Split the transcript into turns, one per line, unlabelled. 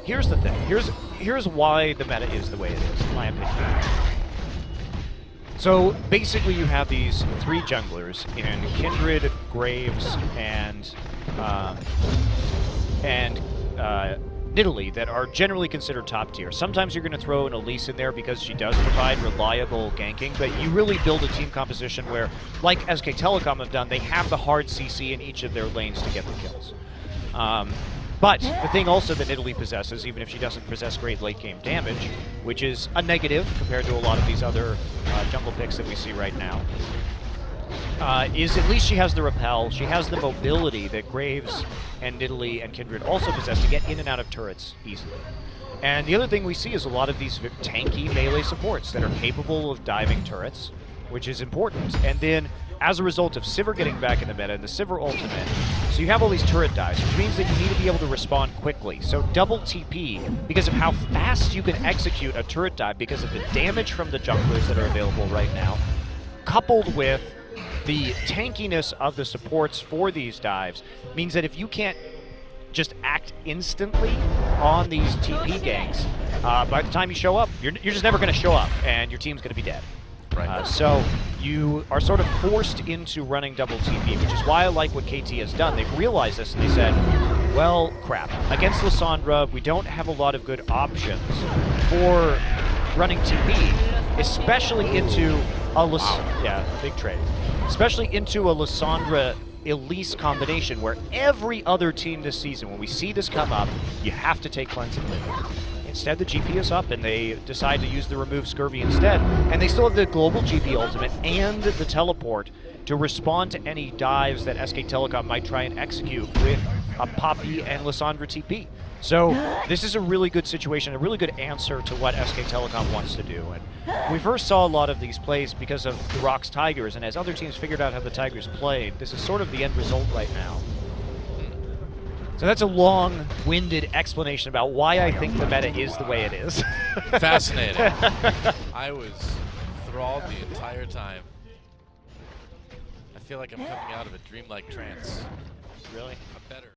here's the thing. Here's why the meta is the way it is, in my opinion. So basically, you have these 3 junglers in Kindred, Graves, and Nidalee that are generally considered top tier. Sometimes you're going to throw an Elise in there because she does provide reliable ganking, but you really build a team composition where, like SK Telecom have done, they have the hard CC in each of their lanes to get the kills. But the thing also that Nidalee possesses, even if she doesn't possess great late-game damage, which is a negative compared to a lot of these other jungle picks that we see right now, is at least she has the repel, she has the mobility that Graves and Nidalee and Kindred also possess to get in and out of turrets easily. And the other thing we see is a lot of these tanky melee supports that are capable of diving turrets, which is important. And then, as a result of Sivir getting back in the meta and the Sivir ultimate, so you have all these turret dives, which means that you need to be able to respond quickly. So double TP, because of how fast you can execute a turret dive because of the damage from the junglers that are available right now, coupled with the tankiness of the supports for these dives, means that if you can't just act instantly on these TP ganks, by the time you show up, you're just never going to show up, and your team's going to be dead.
Right.
So you are sort of forced into running double TP, which is why I like what KT has done. They've realized this and they said, well, crap. Against Lissandra, we don't have a lot of good options for running TP, especially into a big trade. Especially into a Lissandra Elise combination where every other team this season, when we see this come up, you have to take cleansing limit. Instead, the GP is up, and they decide to use the remove scurvy instead. And they still have the global GP ultimate and the teleport to respond to any dives that SK Telecom might try and execute with a Poppy and Lissandra TP. So this is a really good situation, a really good answer to what SK Telecom wants to do. And we first saw a lot of these plays because of the Rocks Tigers, and as other teams figured out how the Tigers played, this is sort of the end result right now. So that's a long-winded explanation about why I think the meta is the way it is.
Fascinating. I was enthralled the entire time. I feel like I'm coming out of a dreamlike trance.
Really?
A better.